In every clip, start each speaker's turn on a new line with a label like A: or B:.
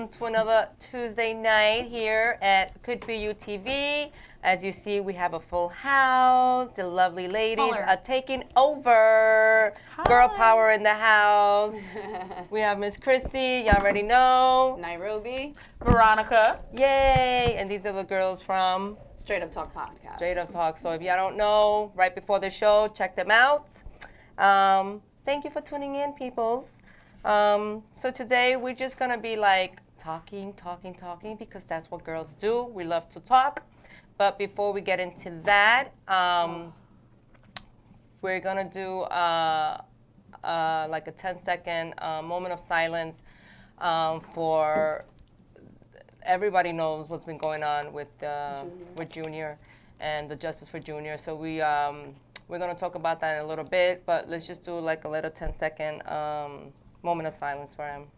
A: welcome to another Tuesday night here at Could Be You TV. As you see, we have a full house. The lovely ladies are taking over. Hi. Girl power in the house. We have Miss Chrissy, y'all already know.
B: Nairobi.
C: Veronica.
A: Yay! And these are the girls from
B: Straight Up Talk Podcast.
A: Straight Up Talk. So if y'all don't know, right before the show, check them out. Thank you for tuning in, peoples. So today we're just gonna be like talking, because that's what girls do. We love to talk. But before we get into that, we're gonna do like a 10-second moment of silence for everybody knows what's been going on with Junior and the Justice for Junior. So we're gonna talk about that in a little bit, but let's just do like a little 10-second moment of silence for him.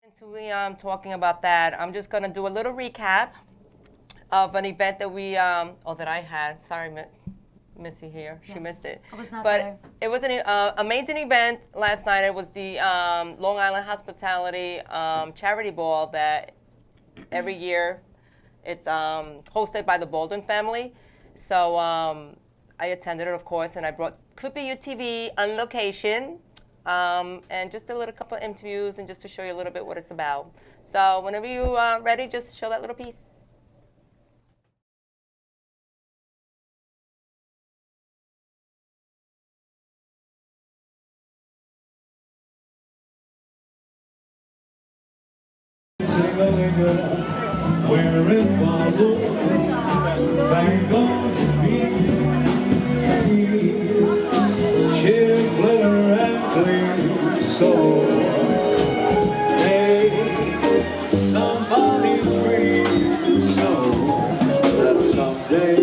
A: Until we talking about that, I'm just gonna do a little recap of an event that we that I had. Sorry, Missy here, she missed it.
D: I was not
A: but
D: there.
A: It was an amazing event last night. It was the Long Island Hospitality Charity Ball that every year it's hosted by the Baldwin family. So I attended it, of course, and I brought Could Be You TV on location. And just a little couple of interviews and just to show you a little bit what it's about. So whenever you are ready, just show that little piece.
E: Where it follows, back goes sheer glitter and clear soul. Hey, somebody dreams so that someday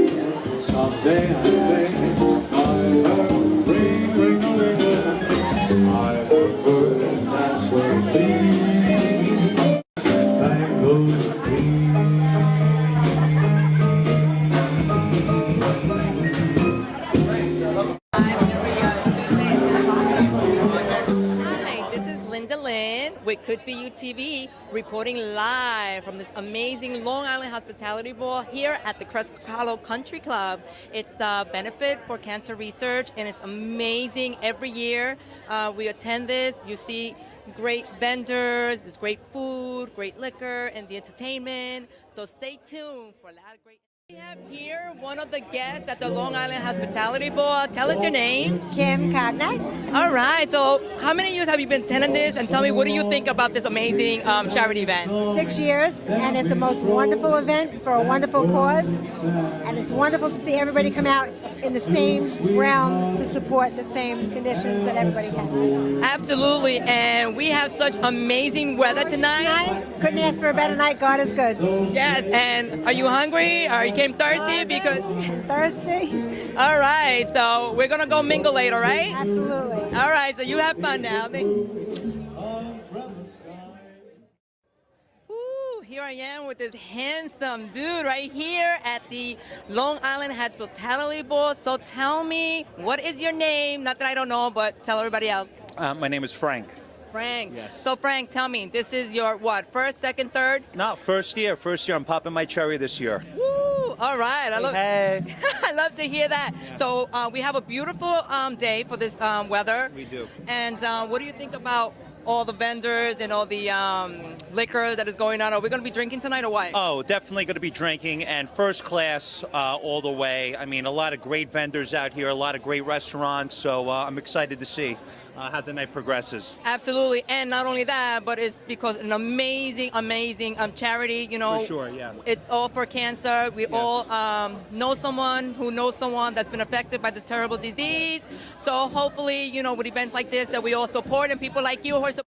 E: I think I heard ring a ling. I heard that's where it leads. Back goes
A: with Could Be You TV, reporting live from this amazing Long Island Hospitality Ball here at the Crest Hollow Country Club. It's a benefit for cancer research, and it's amazing every year. We attend this. You see great vendors, there's great food, great liquor, and the entertainment. So stay tuned for a lot of great. We have here one of the guests at the Long Island Hospitality Ball. Tell us your name.
D: Kim Cognac.
A: All right, so how many years have you been attending this? And tell me, what do you think about this amazing charity event?
D: 6 years, and it's a most wonderful event for a wonderful cause. And it's wonderful to see everybody come out in the same realm to support the same conditions that everybody has.
A: Absolutely, and we have such amazing weather tonight.
D: Couldn't ask for a better night. God is good.
A: Yes, and are you hungry? Or you came thirsty? Because
D: thirsty.
A: All right, so we're gonna go mingle later, right?
D: Absolutely.
A: All right, so you have fun now. Ooh, here I am with this handsome dude right here at the Long Island Hospitality Ball. So tell me, what is your name? Not that I don't know, but tell everybody else.
F: My name is Frank.
A: Frank.
F: Yes.
A: So Frank, tell me, this is your what? First, second, third?
F: No, first year. I'm popping my cherry this year.
A: Woo! All right.
F: Hey.
A: I love to hear that. Yeah. So we have a beautiful day for this weather.
F: We do.
A: And what do you think about all the vendors and all the liquor that is going on? Are we going to be drinking tonight or what?
F: Oh, definitely going to be drinking, and first class all the way. I mean, a lot of great vendors out here, a lot of great restaurants. So I'm excited to see how the night progresses.
A: Absolutely, and not only that, but it's because an amazing charity. You know,
F: for sure, yeah.
A: It's all for cancer. We all know someone who knows someone that's been affected by this terrible disease. So hopefully, you know, with events like this, that we all support, and people like you who are supporting.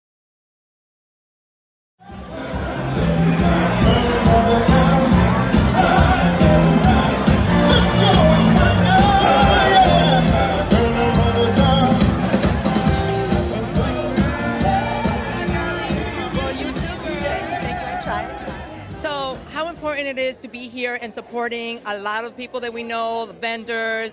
A: here and supporting a lot of people that we know, the vendors.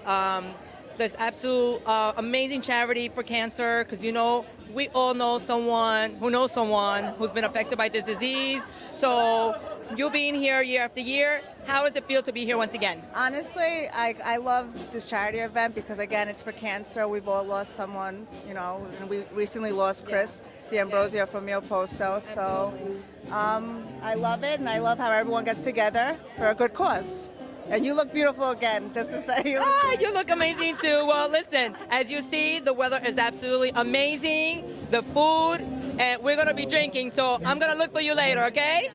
A: There's absolute amazing charity for cancer because, you know, we all know someone who's been affected by this disease. So you being here year after year, how does it feel to be here once again?
B: Honestly, I love this charity event because, again, it's for cancer. We've all lost someone, you know, and we recently lost Chris D'Ambrosio from Mil Posto. So I love it, and I love how everyone gets together for a good cause. And you look beautiful again, just to say.
A: You look amazing too. Well, listen, as you see, the weather is absolutely amazing, the food, and we're going to be drinking, so I'm going to look for you later, okay?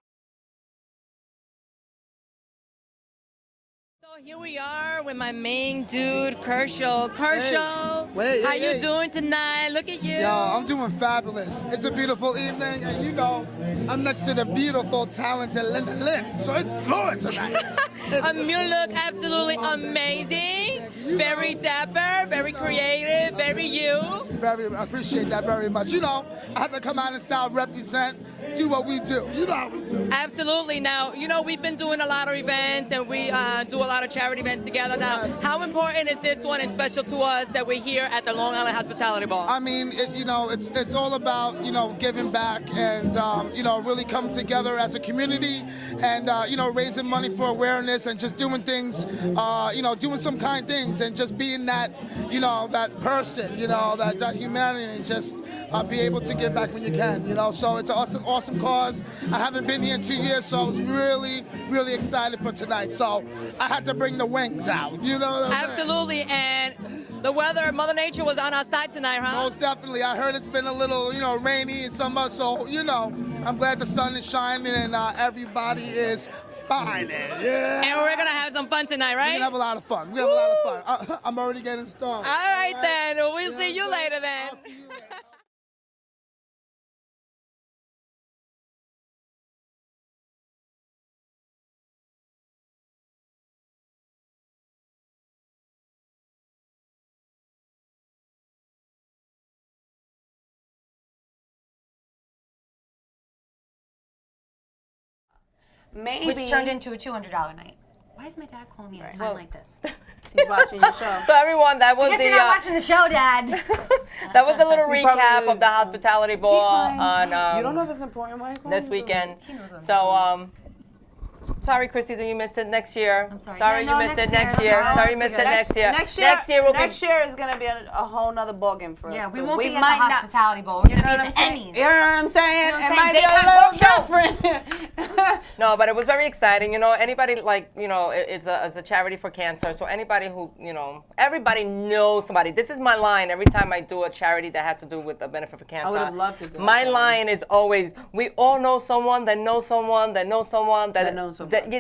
A: So here we are with my main dude, Kershal. Kershal, how you doing tonight? Look at you.
C: Yo, I'm doing fabulous. It's a beautiful evening, and you know, I'm next to the beautiful, talented Linda Lynn, so it's good tonight.
A: You look absolutely amazing. Very dapper, very creative, very you.
C: I appreciate that very much. You know, I have to come out in style, represent, do what we do. You know how we do.
A: Absolutely. Now, you know, we've been doing a lot of events, and we do a lot of charity events together. Now, how important is this one and special to us that we're here at the Long Island Hospitality Ball?
C: I mean, you know, it's all about, you know, giving back and, you know, really come together as a community and, you know, raising money for awareness and just doing things, you know, doing some kind things and just being that, you know, that person, you know, that humanity and just be able to give back when you can, you know. So it's an awesome cause. I haven't been here in 2 years, so I was really excited for tonight. So I had to bring the wings out, you know what I'm saying?
A: Absolutely, and the weather, Mother Nature was on our side tonight, huh?
C: Most definitely. I heard it's been a little, you know, rainy and summer, so, you know, I'm glad the sun is shining and everybody is fine. Yeah.
A: And we're going to have some fun tonight,
C: We're
A: right?
C: going to have a lot of fun. We're going to have a lot of fun. I'm already getting started.
A: All right, then. We'll see you later, then.
C: I'll see you later.
B: Maybe
G: Which turned into a $200 night. Why is my dad calling me at a time like this?
B: he's watching your show.
H: So everyone, that was
G: I guess
H: the
G: you're not watching the show, Dad.
H: that was a little recap
B: probably
H: of the
B: is.
H: hospitality ball
G: Decline.
H: on
B: You don't know if it's important, Michael?
H: this weekend.
G: He knows I'm
H: So sorry, Christy, that you missed it next year.
G: I'm sorry.
H: Sorry
G: Yeah,
H: you
G: no,
H: missed it
G: next
H: next
G: year.
H: year.
G: No,
H: Sorry you
G: it's
H: missed it
G: okay.
H: next year.
B: Next year is going to be a whole nother ballgame for us.
G: Yeah, we
B: too.
G: won't be at the
B: might not-
G: hospitality bowl. We're
B: You know
G: going
B: what
G: to
B: I'm
G: be
B: saying?
G: at the
B: You know
G: Emmys.
B: what I'm saying?
G: You know what I'm
B: It
G: saying?
B: might be a
G: Daytime
B: little different.
H: No, but it was very exciting. You know, anybody like, you know, is a charity for cancer. So anybody who, you know, everybody knows somebody. This is my line every time I do a charity that has to do with a benefit for cancer.
B: I would have loved to do
H: My
B: that.
H: line is always, we all know someone that knows someone that knows someone
B: That knows someone.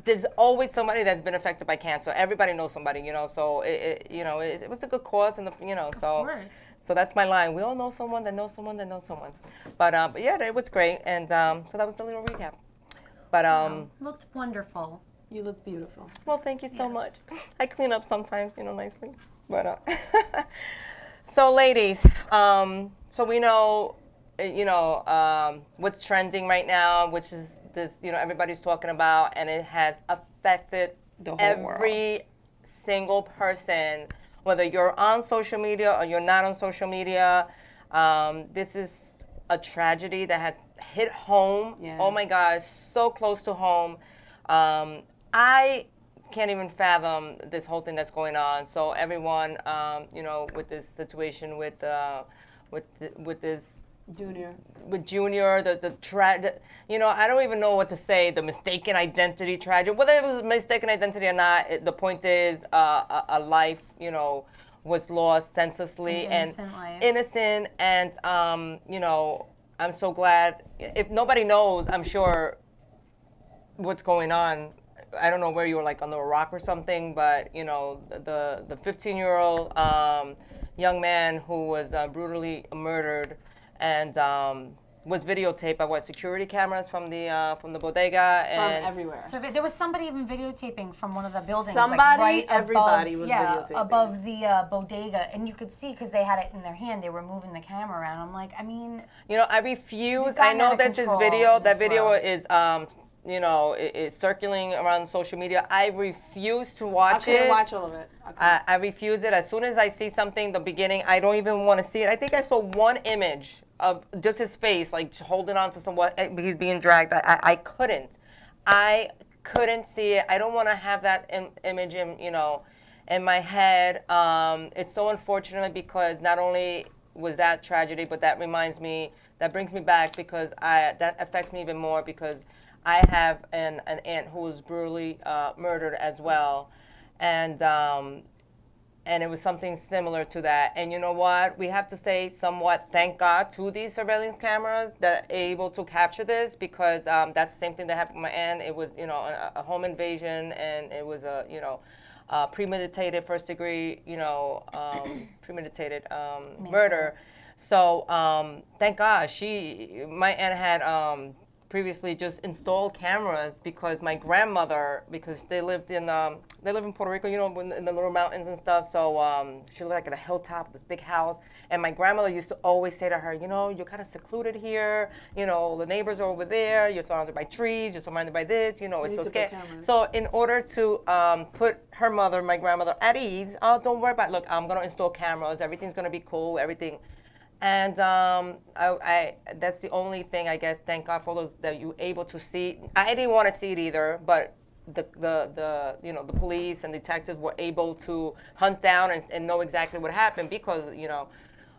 H: there's always somebody that's been affected by cancer. Everybody knows somebody, you know. So it was a good cause, and you know, so.
G: Of course.
H: So that's my line. We all know someone that knows someone that knows someone. But yeah, it was great, and so that was a little recap. But
G: Looked wonderful.
B: You look beautiful.
H: well, thank you so much. I clean up sometimes, you know, nicely. But so, ladies, so we know, you know, what's trending right now, which is this, you know, everybody's talking about, and it has affected
B: The whole
H: every single person, whether you're on social media or you're not on social media. This is a tragedy that has hit home.
B: Yeah.
H: Oh my gosh, so close to home. I can't even fathom this whole thing that's going on. So everyone, you know, with this situation with this
B: Junior.
H: with Junior, you know, I don't even know what to say. The mistaken identity tragedy, whether it was mistaken identity or not. The point is, a life, you know, was lost senselessly
G: An innocent life.
H: innocent, and you know, I'm so glad. If nobody knows, I'm sure what's going on. I don't know where you were, like under a rock or something, but you know, the 15-year-old young man who was brutally murdered and was videotaped by security cameras from the bodega and
B: Everywhere.
G: So there was somebody even videotaping from one of the buildings.
B: Somebody,
G: like right
B: everybody
G: above,
B: was videotaping.
G: above the bodega, and you could see because they had it in their hand. They were moving the camera around. I'm like, I mean,
H: you know, I refuse.
G: We've gotten
H: I know
G: out of
H: that's his
G: control
H: video.
G: in
H: That
G: this
H: video
G: world.
H: is is circulating around social media. I refuse to
I: I
H: watch
I: couldn't
H: it.
I: watch all of it.
H: I refuse it. As soon as I see something, the beginning, I don't even want to see it. I think I saw one image of just his face, like holding on to someone. He's being dragged. I couldn't. I couldn't see it. I don't want to have that image in my head. It's so unfortunate because not only was that tragedy, but that brings me back because that affects me even more because I have an aunt who was brutally murdered as well, and it was something similar to that. And you know what? We have to say somewhat thank God to these surveillance cameras that are able to capture this because that's the same thing that happened with my aunt. It was a home invasion and it was premeditated first degree premeditated murder. So thank God my aunt had previously just installed cameras because my grandmother, because they live in Puerto Rico, in the little mountains and stuff. So she lived like at a hilltop, this big house. And my grandmother used to always say to her, you're kind of secluded here. The neighbors are over there. You're surrounded by trees. You're surrounded by this. It's so scary. So in order to put her mother, my grandmother, at ease, don't worry about it. Look, I'm going to install cameras. Everything's going to be cool. Everything. And I that's the only thing, I guess, thank God for those that you were able to see. I didn't want to see it either, but the police and detectives were able to hunt down and know exactly what happened because,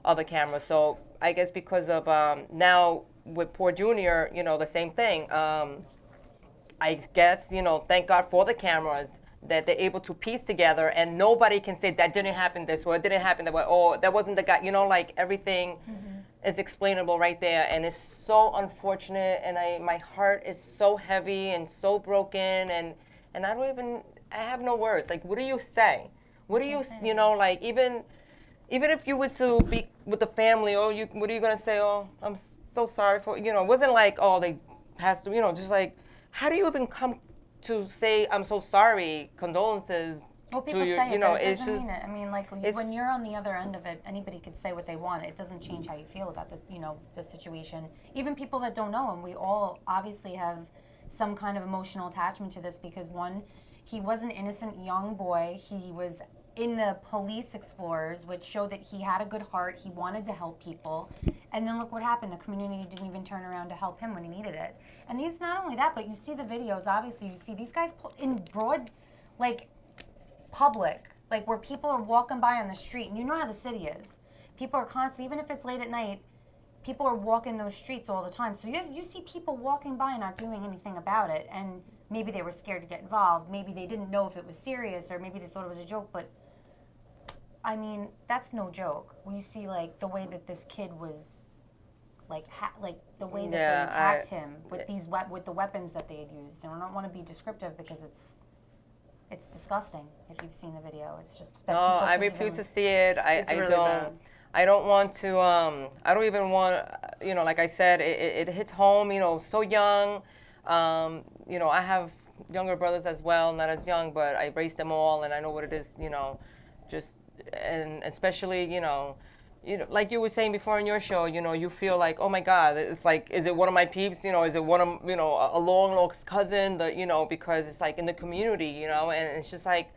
H: of the camera. So I guess because of now with poor Junior, the same thing. I guess, thank God for the cameras that they're able to piece together and nobody can say that didn't happen this way, it didn't happen that way, or that wasn't the guy, like everything is explainable right there. And it's so unfortunate and my heart is so heavy and so broken and I have no words. Like, what do you say? What do you, like even if you was to be with the family, what are you going to say? Oh, I'm so sorry for, it wasn't like, oh, they passed through, just like, how do you even come to say I'm so sorry, condolences?
G: Well, people
H: to you,
G: say it, but it doesn't
H: just,
G: mean it. I mean, like when you're on the other end of it, anybody could say what they want. It doesn't change how you feel about this, the situation. Even people that don't know him, we all obviously have some kind of emotional attachment to this because one, he was an innocent young boy. He was in the police explorers, which showed that he had a good heart. He wanted to help people. And then look what happened. The community didn't even turn around to help him when he needed it. And these, not only that, but you see the videos, obviously, you see these guys in broad, public, where people are walking by on the street. And you know how the city is. People are constantly, even if it's late at night, people are walking those streets all the time. So you see people walking by and not doing anything about it. And maybe they were scared to get involved. Maybe they didn't know if it was serious, or maybe they thought it was a joke, but I mean, that's no joke. You see, the way that this kid was, the way that they attacked him with the weapons that they had used. And I don't want to be descriptive because it's disgusting. If you've seen the video, it's just.
H: No, I refuse to see it. I
I: really
H: don't.
I: bad.
H: I don't want to. I don't even want. Like I said, it hits home. So young. I have younger brothers as well, not as young, but I raised them all, and I know what it is. Just. And especially, like you were saying before in your show, you feel like, oh my God, it's like, is it one of my peeps? Is it one of, a long lost cousin? Because it's like in the community, and it's just like,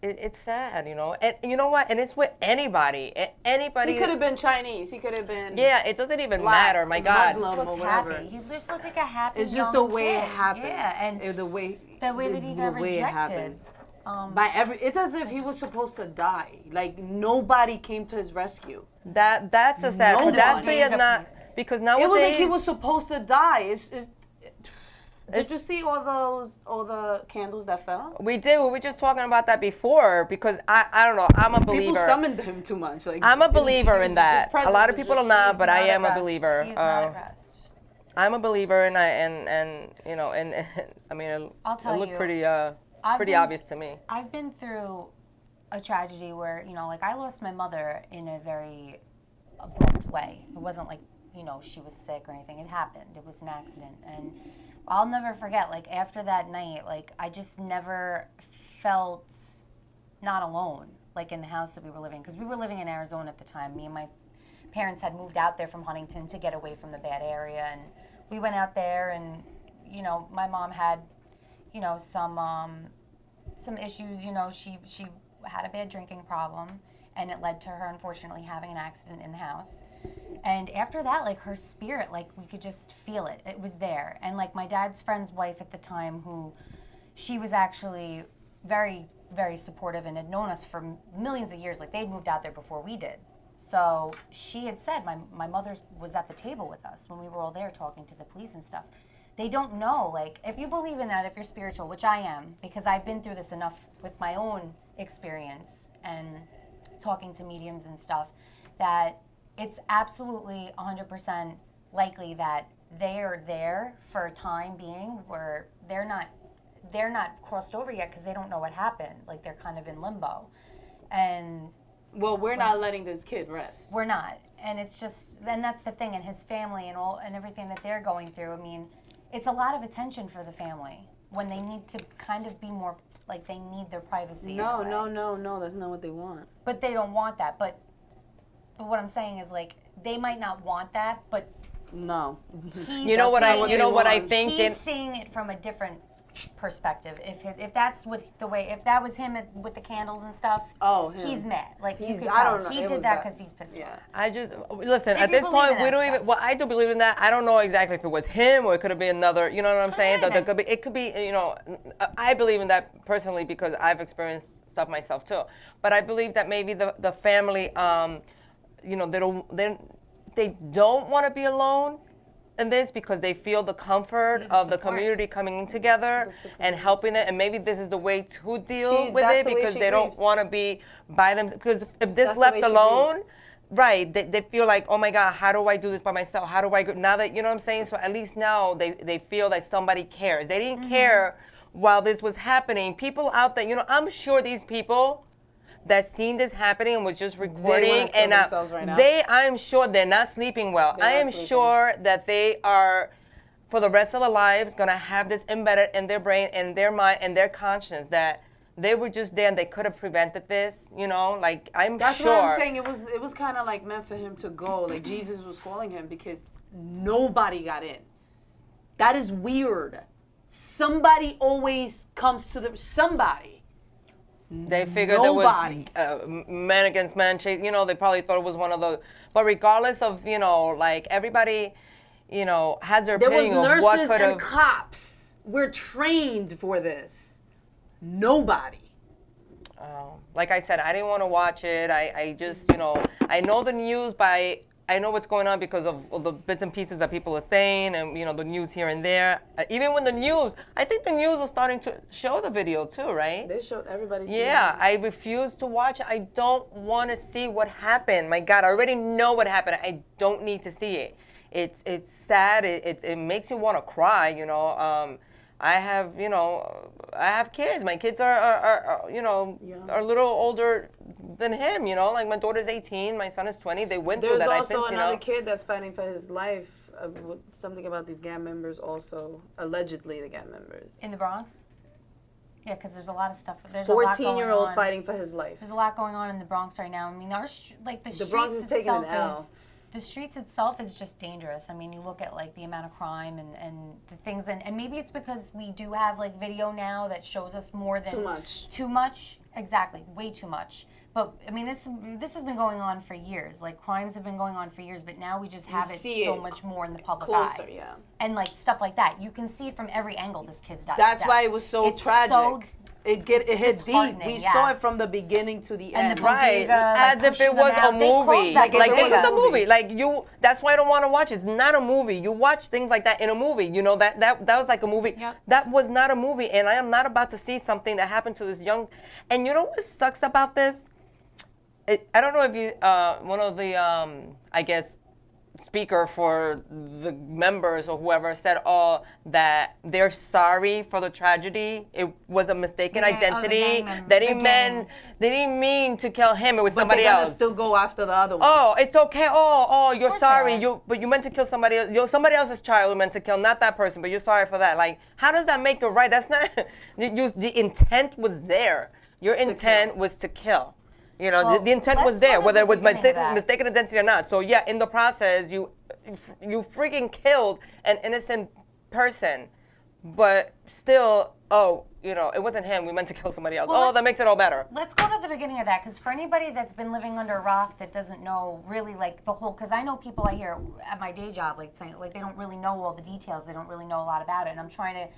H: it's sad, And you know what? And it's with anybody. Anybody.
I: He could have been Chinese. He could have been.
H: Yeah, it doesn't even
I: black,
H: matter. My God.
I: Muslim,
G: He looked
I: or whatever.
G: happy. He just looked like a happy
I: It's just
G: young
I: the way
G: kid.
I: it happened.
G: Yeah, and
I: the way
G: that he got
I: way it
G: rejected.
I: happened. It's as if he was supposed to die. Like nobody came to his rescue.
H: That's a sad.
I: Nobody.
H: That's the not because nowadays
I: It was like he was supposed to die. Did you see all the candles that fell?
H: We did. We were just talking about that before because I don't know. I'm a believer.
I: People summoned him too much.
H: I'm a believer in that. A lot of people are not, but I am a
G: He
H: believer.
G: is not at rest.
H: I'm a believer, and I mean,
G: I'll tell
H: it looked
G: you,
H: pretty obvious to me.
G: I've been through a tragedy where, I lost my mother in a very abrupt way. It wasn't like, she was sick or anything. It happened. It was an accident. And I'll never forget, after that night, I just never felt not alone, in the house that we were living. Because we were living in Arizona at the time. Me and my parents had moved out there from Huntington to get away from the bad area. And we went out there and you know, my mom had, you know, some issues. You know, she had a bad drinking problem, and it led to her unfortunately having an accident in the house. And after that, like, her spirit, like, we could just feel it. It was there. And like my dad's friend's wife at the time, who she was actually very, very supportive and had known us for millions of years. Like, they'd moved out there before we did. So she had said, my mother was at the table with us when we were all there talking to the police and stuff. They don't know, like, if you believe in that, if you're spiritual, which I am, because I've been through this enough with my own experience and talking to mediums and stuff, that it's absolutely 100% likely that they are there for a time being where they're not crossed over yet because they don't know what happened. Like, they're kind of in limbo. And
I: well, we're not letting this kid rest.
G: we're not. And it's just, and that's the thing, and his family and all and everything that they're going through. I mean, it's a lot of attention for the family when they need to kind of be more, like, they need their privacy.
I: No, that's not what they want.
G: But they don't want that. But what I'm saying is, like, they might not want that, but
I: No.
H: You know what I think?
G: He's seeing it from a different perspective. If that's what the way, if that was him with the candles and stuff, he's mad. Like, you could
I: I
G: tell
I: don't know.
G: he
I: It
G: did
I: was
G: that
I: bad.
G: because he's pissed off.
H: I just listen.
G: If
H: At
G: you
H: this
G: believe in
H: point, we
G: that
H: don't even.
G: stuff.
H: Well, I do believe in that. I don't know exactly if it was him or it could have been another. You know what I'm saying?
G: have
H: That
G: been.
H: it could be. You know, I believe in that personally because I've experienced stuff myself too. But I believe that maybe the family, you know, they don't want to be alone in this because they feel the comfort of the
G: support.
H: community coming together and helping them, and maybe this is the way to deal
I: She-
H: with
I: that's
H: it
I: the way
H: because
I: she
H: they don't
I: grieves.
H: want to be by them. Because if this
I: That's the
H: left
I: way she
H: alone,
I: grieves.
H: right, they feel like, oh my God, how do I do this by myself? How do I go? Now that, you know what I'm saying? So at least now they feel that somebody cares. They didn't care while this was happening. People out there, you know, I'm sure these people that seen this happening and was just recording
I: kill
H: and
I: themselves right now.
H: I'm sure they're not sleeping well.
I: They're
H: I
I: not
H: am
I: sleeping.
H: sure that they are, for the rest of their lives, gonna have this embedded in their brain and their mind and their conscience that they were just there and they could have prevented this. You know, like I'm
I: That's
H: sure.
I: what I'm saying. It was kind of like meant for him to go. Like, Jesus was calling him because nobody got in. That is weird. Somebody always comes to the somebody.
H: They figured
I: Nobody.
H: there was man against man chase. You know, they probably thought it was one of those. But regardless of, you know, like everybody, you know, has their
I: There was
H: opinion of what
I: nurses
H: could
I: and
H: have.
I: cops. We're trained for this. Nobody.
H: Like I said, I didn't want to watch it. I just, you know, I know the news I know what's going on because of the bits and pieces that people are saying and, you know, the news here and there. Even when the news, I think the news was starting to show the video too, right?
I: They showed everybody.
H: Yeah, I refuse to watch it. I don't want to see what happened. My God, I already know what happened. I don't need to see it. It's sad. It makes you want to cry, you know. I have, you know, I have kids. My kids are you know, are a little older than him, you know. Like my daughter's 18, my son is 20. They went through
I: There's
H: that.
I: also
H: I think,
I: another
H: you know,
I: kid that's fighting for his life. Something about these gang members also. Allegedly, the gang members.
G: In the Bronx? Yeah, because there's a lot of stuff. There's a lot going
I: 14-year-old
G: on.
I: fighting for his life.
G: There's a lot going on in the Bronx right now. I mean, like the
I: Bronx
G: streets
I: is taking an
G: itself
I: L.
G: is the streets itself is just dangerous. I mean, you look at like the amount of crime and the things, and maybe it's because we do have like video now that shows us more than
I: Too much.
G: Too much, exactly, way too much. But I mean, this has been going on for years. Like crimes have been going on for years, but now we just have it
I: see
G: so
I: it
G: much more in the public
I: Closer,
G: eye.
I: yeah.
G: And like stuff like that, you can see it from every angle. This kid's died.
I: That's why it was so
G: It's
I: tragic.
G: so
I: It hit deep.
G: disheartening,
I: We saw it
G: yes.
I: from the beginning to the
G: And
I: end.
G: the
H: right,
G: bodega, like,
H: as if
G: pushing
H: it was
G: them
H: a
G: out. They closed
H: movie.
G: that
H: Like this is
G: bodega.
H: a movie. like you. That's why I don't want to watch it. It's not a movie. You watch things like that in a movie. You know that was like a movie.
G: Yep.
H: That was not a movie, and I am not about to see something that happened to this young. And you know what sucks about this? I don't know if you one of the I guess speaker for the members or whoever said that they're sorry for the tragedy. It was a mistaken
G: The gang-
H: identity.
G: gang member-
H: They
G: the
H: didn't
G: gang.
H: they didn't mean to kill him. It was
I: But
H: somebody
I: they're gonna
H: else.
I: still go after the other one.
H: Oh, it's okay. Oh, you're
G: course
H: sorry.
G: they are.
H: But you meant to kill somebody else. Somebody else's child you meant to kill, not that person. But you're sorry for that. Like, how does that make it right? That's not. The intent was there. Your intent was to kill. You know,
G: Well,
H: the intent
G: let's
H: was there,
G: go to
H: whether
G: the
H: it was
G: beginning of that.
H: mistaken identity or not. So yeah, in the process, you freaking killed an innocent person but still, oh, you know, it wasn't him. We meant to kill somebody else.
G: Well,
H: Oh, that makes it all better.
G: Let's go to the beginning of that, because for anybody that's been living under a rock that doesn't know really like the whole, because I know people I hear at my day job like saying like they don't really know all the details, they don't really know a lot about it, and I'm trying to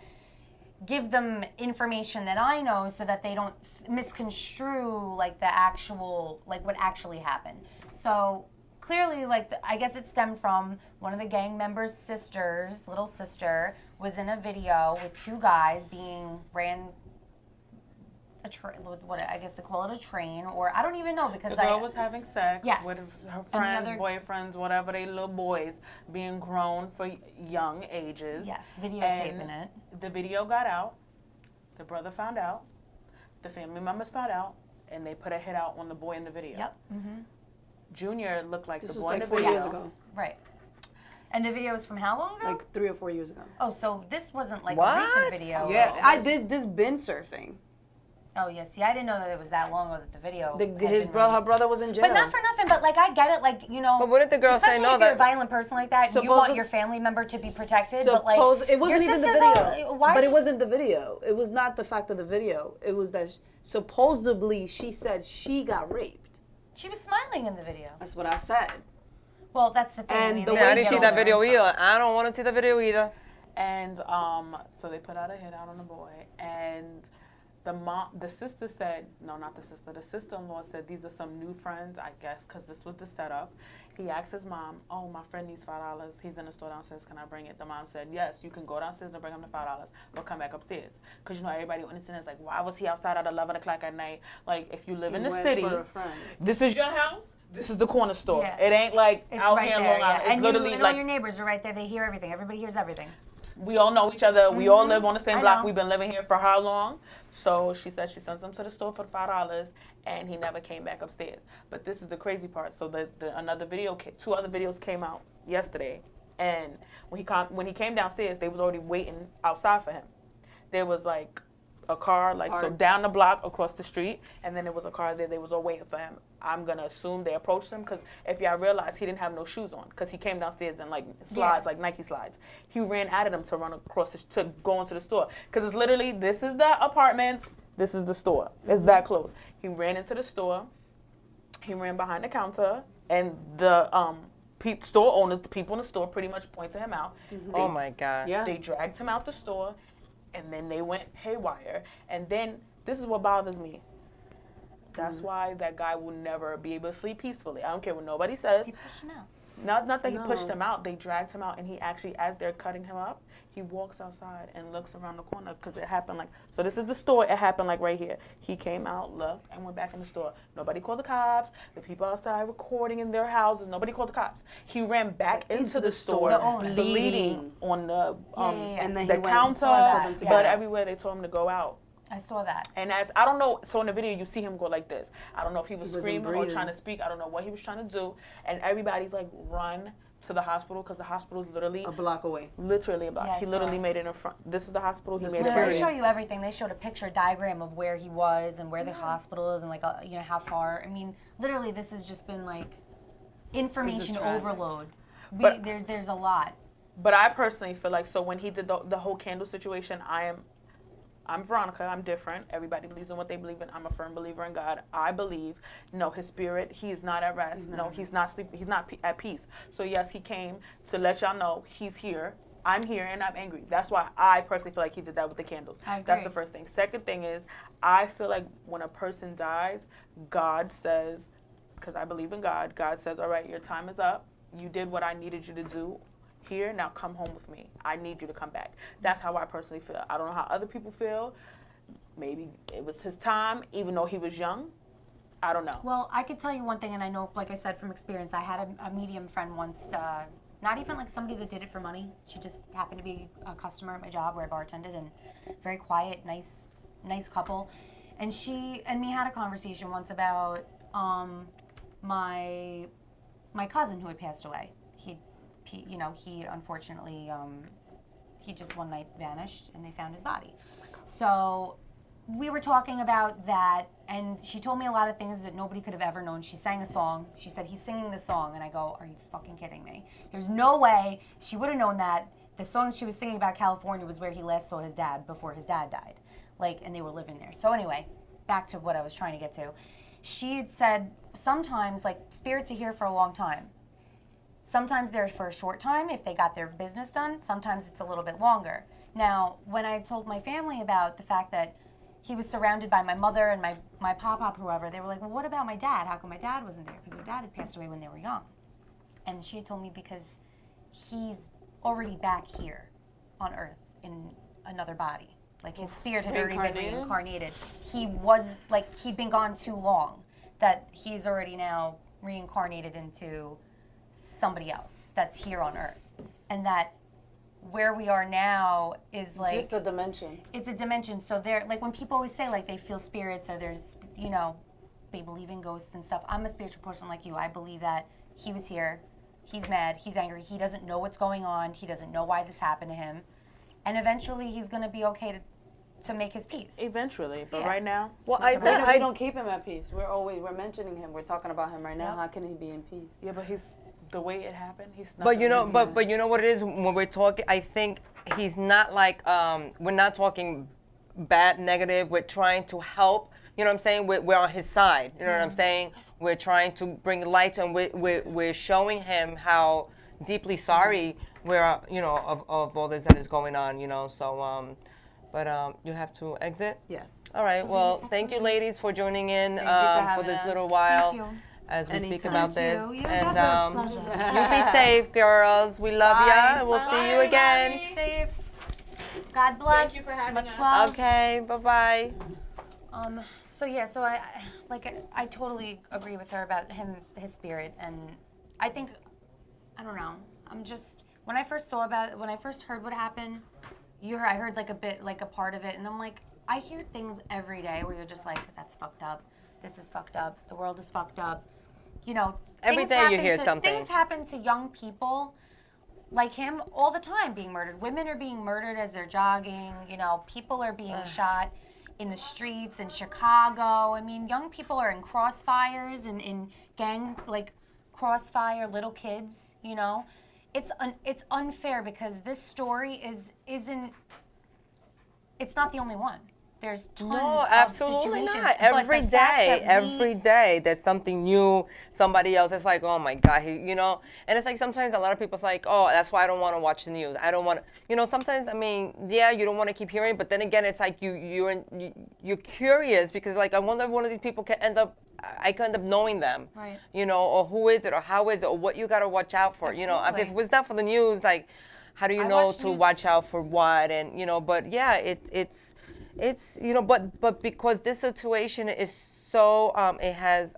G: give them information that I know so that they don't misconstrue like the actual, like what actually happened. So clearly, like I guess it stemmed from one of the gang members' sisters, little sister, was in a video with two guys ran what I guess they call it a train, or I don't even know because
J: the girl was having sex
G: Yes.
J: with her
G: And the
J: friends,
G: other-
J: boyfriends, whatever, they little boys being grown for young ages.
G: Yes, videotaping
J: And
G: it.
J: The video got out. The brother found out. The family members found out, and they put a hit out on the boy in the video.
G: Yep. Mm-hmm.
J: Junior looked like
I: This
J: the
I: was
J: boy
I: like
J: in the
I: 4
J: video.
I: years ago.
G: Right. And the video is from how long ago?
I: Like 3 or 4 years ago.
G: Oh, so this wasn't like a
H: What?
G: recent video.
I: Yeah, I did this bin surfing.
G: Oh, yeah. See, I didn't know that it was that long ago that the video. had
I: His
G: been
I: brother, her
G: released.
I: brother was in jail.
G: But not for nothing. But like, I get it. Like, you know.
H: But wouldn't the girl say
G: especially
H: no
G: if you're a
H: that-
G: violent person like that, you
I: Supposi-
G: want your family member to be protected. But like,
I: it wasn't
G: your
I: even the
G: sister's
I: video.
G: why
I: But
G: is
I: it
G: she-
I: wasn't the video. It was not the fact of the video. It was that supposedly she said she got raped.
G: She was smiling in the video.
I: That's what I said.
G: Well, that's the thing.
I: And
G: I mean,
I: the
G: they
H: Yeah, I
I: way
H: didn't
G: get
H: see
G: all
H: that
G: the-
H: video either. I don't want to see the video either.
J: And so they put out a hit out on the boy, and the sister said, no, not the sister, the sister-in-law said these are some new friends, I guess, because this was the setup. He asked his mom, oh, my friend needs $5. He's in the store downstairs. Can I bring it? The mom said, yes, you can go downstairs and bring him the $5, but come back upstairs. Because, you know, everybody on the internet is like, why was he outside at 11 o'clock at night? Like, if you live in the
I: went
J: city,
I: for a friend.
J: this is your house. This is the corner store.
G: Yeah.
J: It ain't like
G: It's
J: out
G: right
J: here in
G: there,
J: Long
G: yeah.
J: Island. It's
G: And, you,
J: literally
G: and all
J: like
G: your neighbors are right there. They hear everything. Everybody hears everything.
J: we all know each other. We all live on the same
G: I
J: block.
G: know.
J: We've been living here for how long? So she said she sent him to the store for $5, and he never came back upstairs. But this is the crazy part. So another video, two other videos came out yesterday, and when he came downstairs, they was already waiting outside for him. There was like a car, like so down the block across the street, and then there was a car there. They was all waiting for him. I'm gonna assume they approached him because if y'all realize he didn't have no shoes on because he came downstairs in like slides, like Nike slides. He ran out of them to run across to go into the store because it's literally this is the apartment, this is the store. It's that close. He ran into the store. He ran behind the counter, and the store owners, the people in the store, pretty much pointed him out.
H: Oh my God.
I: Yeah.
J: They dragged him out the store, and then they went haywire. And then this is what bothers me. That's why that guy will never be able to sleep peacefully. I don't care what nobody says.
G: You pushed him out.
J: Not that he pushed him out. They dragged him out, and he actually, as they're cutting him up, he walks outside and looks around the corner because it happened like. So this is the store. It happened like right here. He came out, looked, and went back in the store. Nobody called the cops. The people outside recording in their houses. Nobody called the cops. He ran back into the store,
G: The owner.
J: bleeding on the
I: And then
J: the
I: he went
J: counter,
G: that,
J: but
G: yes.
J: everywhere they told him to go out.
G: I saw that.
J: And as I don't know, so in the video you see him go like this. I don't know if he was
I: wasn't
J: screaming or
I: breathing.
J: trying to speak. I don't know what he was trying to do. And everybody's like, run to the hospital because the hospital is literally
I: A block away.
J: literally about.
G: Yeah, I
J: he
G: saw
J: literally
G: it.
J: made it in front. This is the hospital. He
I: The
J: made
G: So
J: it.
G: they
I: security.
G: show you everything. They showed a picture diagram of where he was and where the hospital is and like you know how far. I mean, literally, this has just been like information
I: tragic.
G: overload.
J: But-
G: There's a lot.
J: But I personally feel like so when he did the whole candle situation, I'm Veronica. I'm different. Everybody believes in what they believe in. I'm a firm believer in God. I believe, no, his spirit, he is not at rest. He's not sleeping. He's not at peace. So yes, he came to let y'all know he's here. I'm here and I'm angry. That's why I personally feel like he did that with the candles.
G: I agree.
J: That's the first thing. Second thing is, I feel like when a person dies, God says, because I believe in God, God says, all right, your time is up. You did what I needed you to do. Here, now come home with me. I need you to come back. That's how I personally feel. I don't know how other people feel. Maybe it was his time, even though he was young. I don't know.
G: Well, I could tell you one thing, and I know, like I said from experience, I had a medium friend once, not even like somebody that did it for money. She just happened to be a customer at my job where I bartended, and very quiet, nice couple. And she and me had a conversation once about my cousin who had passed away. He unfortunately, he just one night vanished, and they found his body. So we were talking about that, and she told me a lot of things that nobody could have ever known. She sang a song. She said, he's singing this song. And I go, are you fucking kidding me? There's no way she would have known that the song she was singing about California was where he last saw his dad before his dad died. Like, and they were living there. So anyway, back to what I was trying to get to. She had said sometimes, like, spirits are here for a long time. Sometimes they're for a short time if they got their business done. Sometimes it's a little bit longer. Now, when I told my family about the fact that he was surrounded by my mother and my pop-pop, whoever, they were like, well, what about my dad? How come my dad wasn't there? Because their dad had passed away when they were young. And she had told me because he's already back here on Earth in another body. Like, his spirit had already been reincarnated. He was, like, he'd been gone too long that he's already now reincarnated into somebody else that's here on Earth. And that where we are now is like...
I: Just a dimension.
G: It's a dimension. So they're, like, when people always say, like, they feel spirits or there's, you know, they believe in ghosts and stuff. I'm a spiritual person like you. I believe that he was here. He's mad. He's angry. He doesn't know what's going on. He doesn't know why this happened to him. And eventually he's going to be okay to make his peace.
J: Eventually, but right now,
H: well,
I: I don't keep him at peace. We're mentioning him. We're talking about him right now. Yep. How can he be in peace?
J: Yeah, but he's the way it happened. He's not.
H: But you know, but you know what it is when we're talking. I think he's not like we're not talking bad, negative. We're trying to help. You know what I'm saying? We're on his side. You know what I'm saying? We're trying to bring light, and we're showing him how deeply sorry we're, you know, of all this that is going on. You know, so. But you have to exit?
I: Yes.
H: All right. Well, thank you, ladies, for joining in
I: for
H: this
I: us.
H: little while
G: Thank you.
H: as we speak
I: Anytime.
H: about this. And
G: Pleasure.
H: you be safe, girls. We love ya. And we'll see you again.
G: Be safe. God bless.
J: Thank you for having
G: Much
J: us.
G: love.
H: Okay. Bye-bye.
G: So yeah, so I totally agree with her about his spirit, and I think, I don't know, I'm just, when I first heard what happened, I heard like a part of it, and I'm like, I hear things every day where you're just like, that's fucked up, this is fucked up, the world is fucked up, you know.
H: Every day you hear something.
G: Things happen to young people like him all the time being murdered. Women are being murdered as they're jogging, you know, people are being shot in the streets in Chicago. I mean, young people are in crossfires and in gang, like crossfire, little kids, you know. It's unfair because this story isn't, it's not the only one. There's tons of
H: absolutely
G: situations.
H: not.
G: But
H: Every
G: the fact that
H: every day, there's something new. Somebody else. It's like, oh my God, you know. And it's like sometimes a lot of people's like, oh, that's why I don't want to watch the news. I don't want to, you know. Sometimes, I mean, yeah, you don't want to keep hearing, but then again, it's like you're curious because like I wonder if one of these people can end up. I could end up knowing them,
G: right?
H: You know, or who is it, or how is it, or what you got to watch out for.
G: Absolutely.
H: You know, if it was not for the news, like, how do you know to watch out for what? And you know, but yeah, it's you know, but because this situation is so it has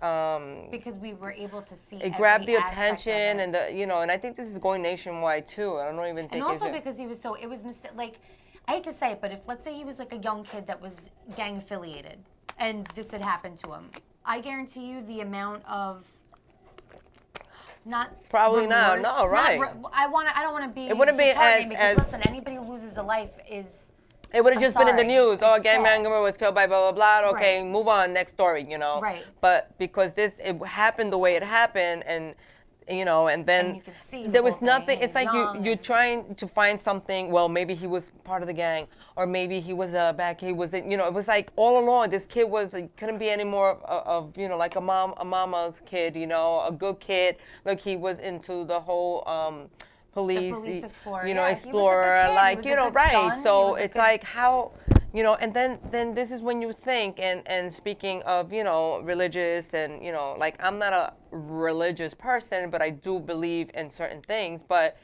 G: because we were able to see
H: it grabbed the attention and the, you know, and I think this is going nationwide too. I don't even think.
G: And also because he was so, it was like, I hate to say it, but if let's say he was like a young kid that was gang affiliated and this had happened to him, I guarantee you the amount of
H: probably
G: remorse,
H: not. No, right.
G: I don't want to be.
H: It wouldn't be
G: because listen, anybody who loses a life is.
H: It would have just been in the news. Oh, a gang
G: sad.
H: member was killed by blah blah blah. Okay,
G: Right.
H: move on. Next story. You know.
G: Right.
H: But because it happened the way it happened, and you know, and then
G: And you could see
H: there
G: the
H: was
G: whole
H: nothing.
G: thing,
H: It's like you're trying to find something. Well, maybe he was part of the gang, or maybe he was back. He was, you know, it was like all along. This kid couldn't be any more of you know, like a mama's kid. You know, a good kid. Like he was into the whole. Police
G: explorer,
H: you know,
G: yeah,
H: explorer, like, you know, right.
G: Son.
H: So it's like how, you know, and then this is when you think, and speaking of, you know, religious and, you know, like I'm not a religious person, but I do believe in certain things, but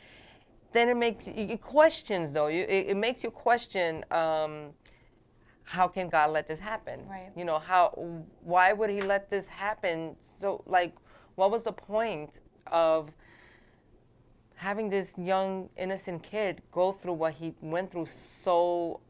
H: then it makes you questions though. It makes you question, how can God let this happen?
G: Right.
H: You know, why would he let this happen? So like, what was the point of having this young innocent kid go through what he went through so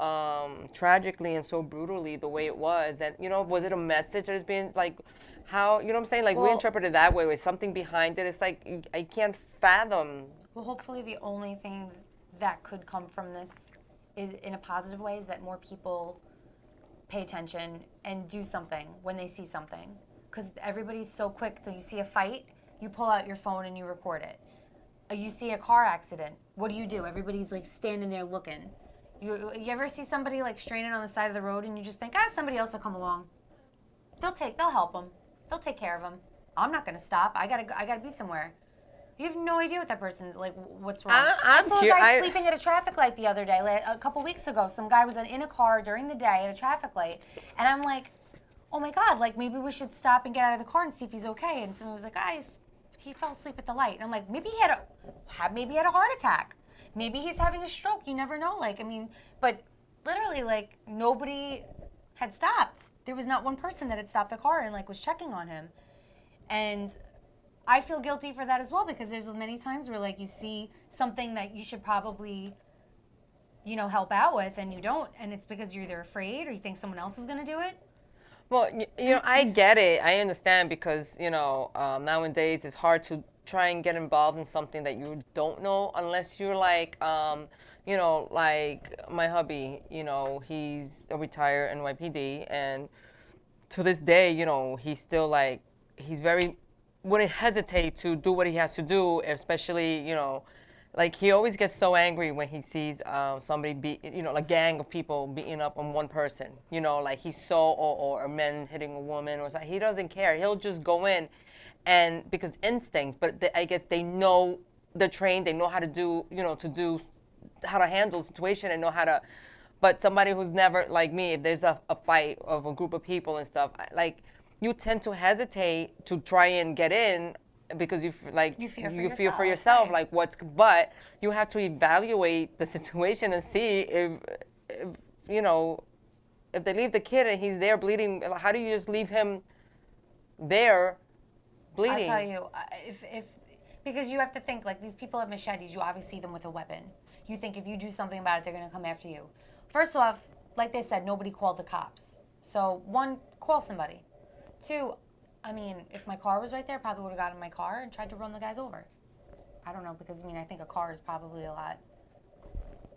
H: tragically and so brutally the way it was? And you know, was it a message that is being like, how, you know what I'm saying? Like, we interpret it that way with something behind it. It's like I can't fathom.
G: Well, hopefully the only thing that could come from this is in a positive way is that more people pay attention and do something when they see something, because everybody's so quick. So you see a fight, you pull out your phone and you record it. you see a car accident. What do? Everybody's like standing there looking. You ever see somebody like straining on the side of the road and you just think, somebody else will come along. They'll help them. They'll take care of them. I'm not gonna stop. I gotta be somewhere. You have no idea what that person's like. What's wrong? I saw a guy sleeping at a traffic light the other day, like, a couple weeks ago. Some guy was in a car during the day at a traffic light, and I'm like, oh my God, like maybe we should stop and get out of the car and see if he's okay. And someone was like, he fell asleep at the light. And I'm like, maybe he had a heart attack. Maybe he's having a stroke. You never know. Like, I mean, but literally, like, nobody had stopped. There was not one person that had stopped the car and like was checking on him. And I feel guilty for that as well, because there's many times where like you see something that you should probably, help out with and you don't, and it's because you're either afraid or you think someone else is going to do it.
H: Well, I get it. I understand because, nowadays it's hard to try and get involved in something that you don't know unless you're like, like my hubby, he's a retired NYPD, and to this day, he's still like, wouldn't hesitate to do what he has to do, especially, like he always gets so angry when he sees somebody a gang of people beating up on one person, like he's or a man hitting a woman or something. He doesn't care. He'll just go in, and because instincts, but I guess they're trained, they know how to do, how to handle the situation and know how to, but somebody who's never, like me, if there's a fight of a group of people and stuff, like you tend to hesitate to try and get in because you fear for yourself, right? But you have to evaluate the situation and see if they leave the kid and he's there bleeding, how do you just leave him there bleeding?
G: I'll tell you, because you have to think, like, these people have machetes, you obviously see them with a weapon. You think if you do something about it, they're going to come after you. First off, like they said, nobody called the cops. So, one, call somebody. Two, I mean, if my car was right there, I probably would have gotten in my car and tried to run the guys over. I don't know, because, I think a car is probably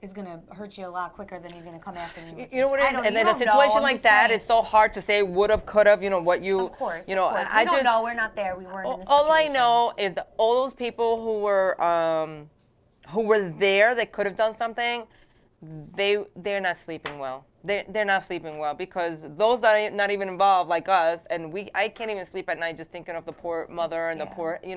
G: is going to hurt you a lot quicker than you're going to come after me.
H: You know what it is? And then a situation like that, it's so hard to say would have, could have, what you...
G: Of course,
H: we
G: don't know. We're not there. We weren't in this
H: all
G: situation.
H: I know is that all those people who were there that could have done something, they're not sleeping well. They're not sleeping well because those are not even involved like us, and I can't even sleep at night just thinking of the poor mother and the poor, I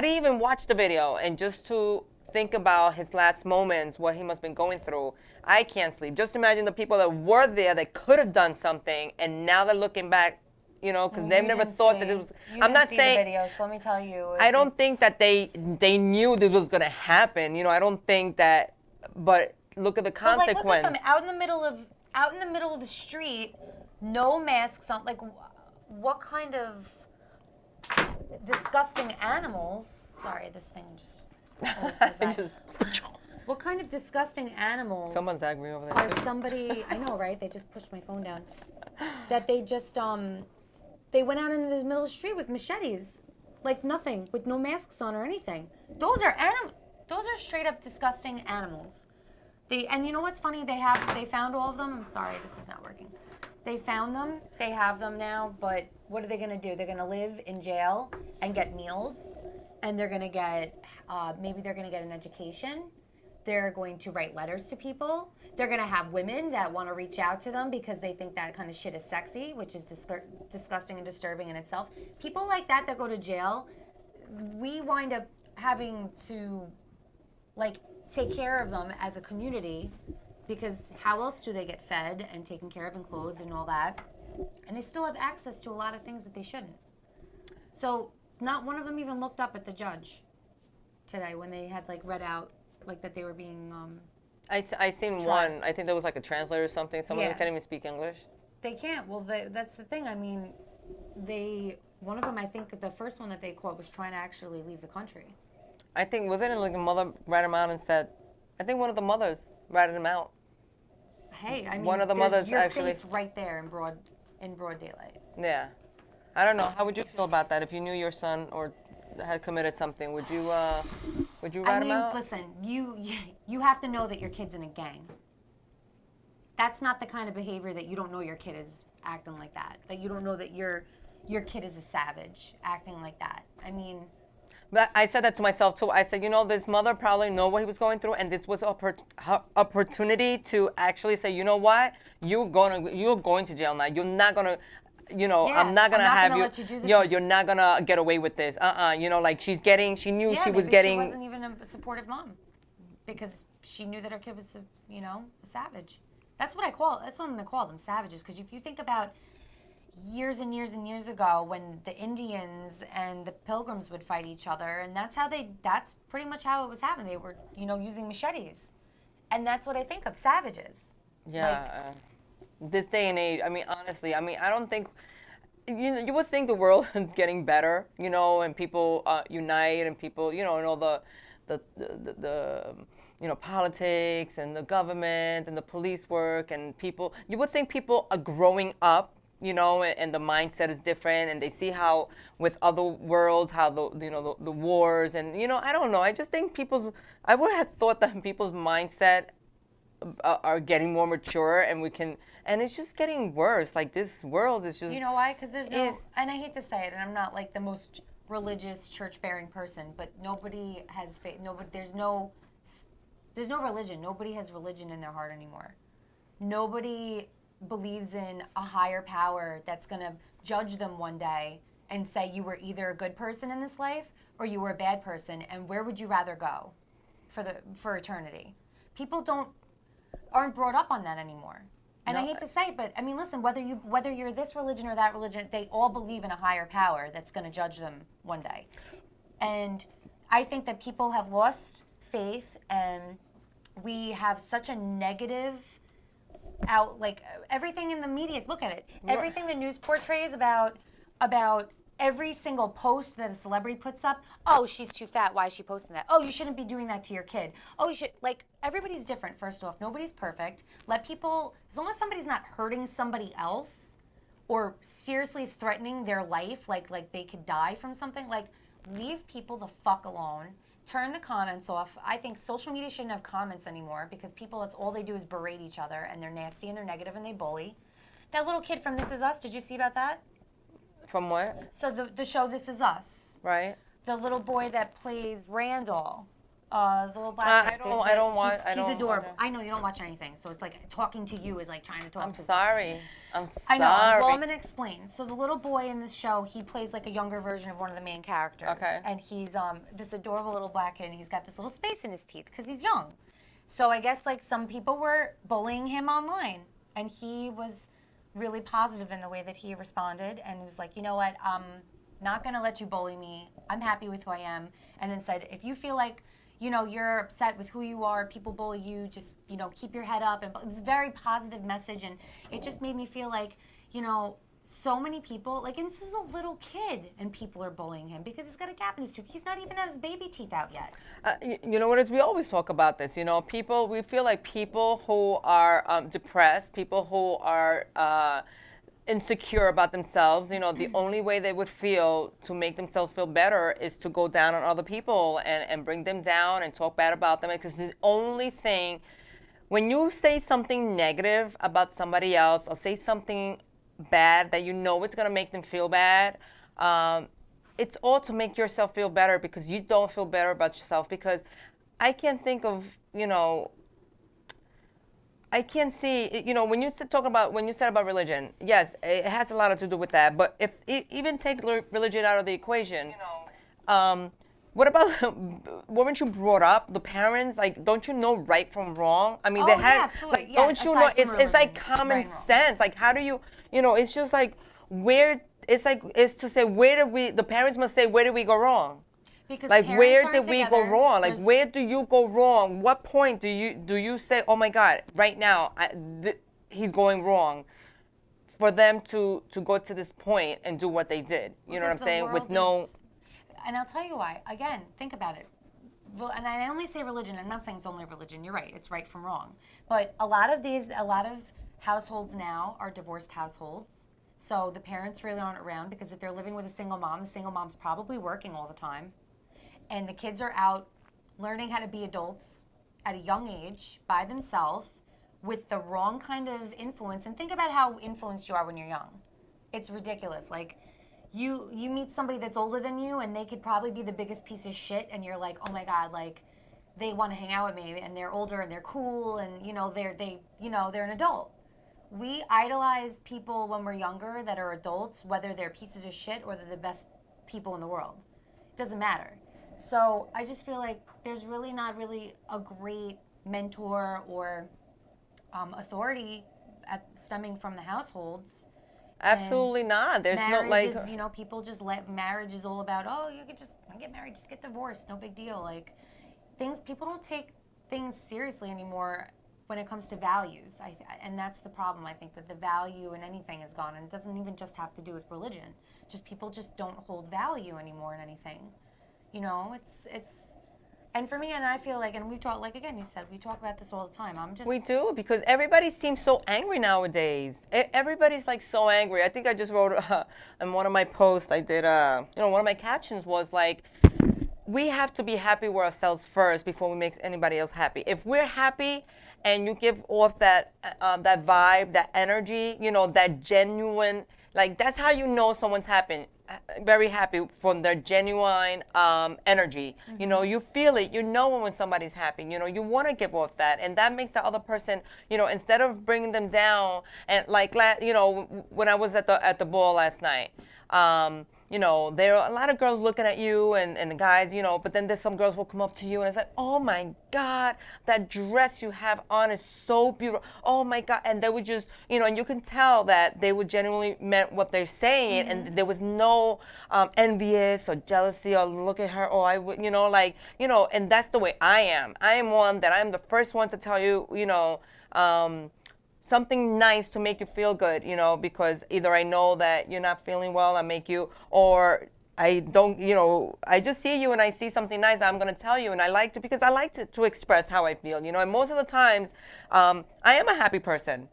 H: didn't even watch the video, and just to think about his last moments, what he must have been going through, I can't sleep. Just imagine the people that were there that could have done something, and now they're looking back, because they've never thought that it was. I'm not saying
G: the video, so let me tell you.
H: I don't think that they knew this was gonna happen. I don't think that, but. Look at the consequence.
G: But look at them out in the middle of the street, no masks on. Like, what kind of disgusting animals? Sorry, this thing just. What kind of disgusting animals?
H: Someone's angry over there.
G: Or somebody, I know, right? They just pushed my phone down. That they just they went out into the middle of the street with machetes, like nothing, with no masks on or anything. Those are straight up disgusting animals. And you know what's funny? They found all of them. I'm sorry, this is not working. They found them. They have them now. But what are they going to do? They're going to live in jail and get meals, and they're going to get maybe they're going to get an education. They're going to write letters to people. They're going to have women that want to reach out to them because they think that kind of shit is sexy, which is disgusting and disturbing in itself. People like that go to jail, we wind up having to, take care of them as a community, because how else do they get fed and taken care of and clothed and all that? And they still have access to a lot of things that they shouldn't. So not one of them even looked up at the judge today when they had read out that they were being
H: I seen
G: tried.
H: one. I think there was a translator or something. Some of them can't even speak English.
G: They can't. Well, that's the thing. I mean, one of them, I think the first one that they caught was trying to actually leave the country.
H: I think, wasn't it a mother ratted him out and said, I think one of the mothers ratted him out.
G: Hey, I mean,
H: one of the mothers
G: your
H: actually,
G: face right there in broad daylight.
H: Yeah. I don't know. How would you feel about that if you knew your son or had committed something? Would you rat him out?
G: Listen, you have to know that your kid's in a gang. That's not the kind of behavior that you don't know your kid is acting like that. That you don't know that your kid is a savage acting like that. I mean...
H: But I said that to myself too. I said, you know, this mother probably know what he was going through, and this was her opportunity to actually say, you know what, you're going to jail now. You're not gonna, you know,
G: Yeah,
H: I'm not gonna
G: I'm not
H: have
G: gonna
H: you.
G: let you do this.
H: Yo, you're not gonna get away with this. You know, like she knew
G: Yeah,
H: she was
G: maybe
H: getting.
G: She wasn't even a supportive mom because she knew that her kid was, you know, a savage. That's what That's what I'm gonna call them, savages. Because if you think about years and years and years ago when the Indians and the Pilgrims would fight each other, and that's pretty much how it was happening. They were, you know, using machetes, and that's what I think of, savages.
H: Yeah. This day and age, I mean, honestly, I mean, I don't think. You would think the world is getting better, you know, and people unite, and people, you know, and all the you know, politics and the government and the police work and people. You would think people are growing up, you know, and the mindset is different, and they see how with other worlds, how the wars, and you know, I don't know. I just think I would have thought that people's mindset are getting more mature, and and it's just getting worse. Like this world is just.
G: You know why? Because there's no, and I hate to say it, and I'm not like the most religious, church-bearing person, but nobody has faith. There's no religion. Nobody has religion in their heart anymore. Nobody believes in a higher power that's going to judge them one day and say you were either a good person in this life or you were a bad person, and where would you rather go for eternity? People aren't brought up on that anymore. And I hate to say it, but I mean, listen, whether you're this religion or that religion, they all believe in a higher power that's going to judge them one day. And I think that people have lost faith, and we have such a negative like everything in the media. Look at it. Everything the news portrays about every single post that a celebrity puts up. Oh, she's too fat. Why is she posting that? Oh, you shouldn't be doing that to your kid. Oh, you should, like, everybody's different, first off. Nobody's perfect. Let people, as long as somebody's not hurting somebody else or seriously threatening their life, like they could die from something, like, leave people the fuck alone. Turn the comments off. I think social media shouldn't have comments anymore because people, that's all they do is berate each other, and they're nasty and they're negative and they bully. That little kid from This Is Us, did you see about that?
H: From what?
G: So the show This Is Us.
H: Right.
G: The little boy that plays Randall, the little black.
H: I don't watch.
G: He's adorable. I know you don't watch anything, so it's like talking to you is like trying to talk.
H: I'm sorry.
G: I know. Well, I'm gonna explain. So the little boy in this show, he plays like a younger version of one of the main characters.
H: Okay.
G: And he's this adorable little black kid, and he's got this little space in his teeth because he's young. So I guess like some people were bullying him online, and he was really positive in the way that he responded, and he was like, you know what, I'm not gonna let you bully me. I'm happy with who I am. And then said, if you feel like, you know, you're upset with who you are, people bully you, just, you know, keep your head up. And it was a very positive message, and it just made me feel like, you know, so many people, like, and this is a little kid, and people are bullying him because he's got a gap in his tooth. He's not even had his baby teeth out yet.
H: You know what it is? We always talk about this. You know, we feel like people who are depressed, people who are insecure about themselves, you know, the only way they would feel to make themselves feel better is to go down on other people and bring them down and talk bad about them. Because the only thing, when you say something negative about somebody else or say something bad that you know it's going to make them feel bad, it's all to make yourself feel better because you don't feel better about yourself. Because I can't think of, you know, I can't see, you know, when you said about religion, yes, it has a lot to do with that. But if even take religion out of the equation, you know, what about, weren't you brought up, the parents, like, don't you know right from wrong? I mean, they had,
G: absolutely.
H: like, don't you know, it's like common sense. Like, how do you, you know, it's just like, it's to say, the parents must say, where did we go wrong?
G: Because
H: like, where did we go wrong? Like,
G: There's,
H: where do you go wrong? What point do you say, oh my God, right now he's going wrong? For them to go to this point and do what they did, you know what I'm saying? With no.
G: And I'll tell you why. Again, think about it. Well, and I only say religion. I'm not saying it's only religion. You're right. It's right from wrong. But a lot of households now are divorced households. So the parents really aren't around because if they're living with a single mom, the single mom's probably working all the time. And the kids are out learning how to be adults at a young age by themselves with the wrong kind of influence. And think about how influenced you are when you're young. It's ridiculous. Like, you meet somebody that's older than you, and they could probably be the biggest piece of shit, and you're like, oh my god, like they want to hang out with me, and they're older and they're cool, and they're an adult. We idolize people when we're younger that are adults, whether they're pieces of shit or they're the best people in the world. It doesn't matter. So I just feel like there's really not really a great mentor or authority stemming from the households.
H: Absolutely not. There's no like.
G: Marriage is, people just let marriage is all about, oh, you could just get married, just get divorced, no big deal. Like people don't take things seriously anymore when it comes to values. And that's the problem. I think that the value in anything is gone, and it doesn't even just have to do with religion. Just people just don't hold value anymore in anything. It's and for me, and I feel like, and we talk, like again, you said, we talk about this all the time.
H: We do, because everybody seems so angry nowadays. Everybody's like so angry. I think I just wrote in one of my posts, I did, one of my captions was like, we have to be happy with ourselves first before we make anybody else happy. If we're happy and you give off that that vibe, that energy, that genuine, like that's how you know someone's very happy from their genuine energy.
G: Mm-hmm.
H: You feel it. You know when somebody's happy. You want to give off that, and that makes the other person, instead of bringing them down. And like, when I was at the ball last night, there are a lot of girls looking at you and the guys, but then there's some girls will come up to you and it's like, oh my God, that dress you have on is so beautiful. Oh my God. And they would just, and you can tell that they would genuinely meant what they're saying. Mm-hmm. And there was no envious or jealousy or look at her, or I would, and that's the way I am. I am one that I'm the first one to tell you, something nice to make you feel good, because either I know that you're not feeling well, I make you, or I don't, I just see you and I see something nice, I'm going to tell you, and I like to, because I like to express how I feel, and most of the times, I am a happy person.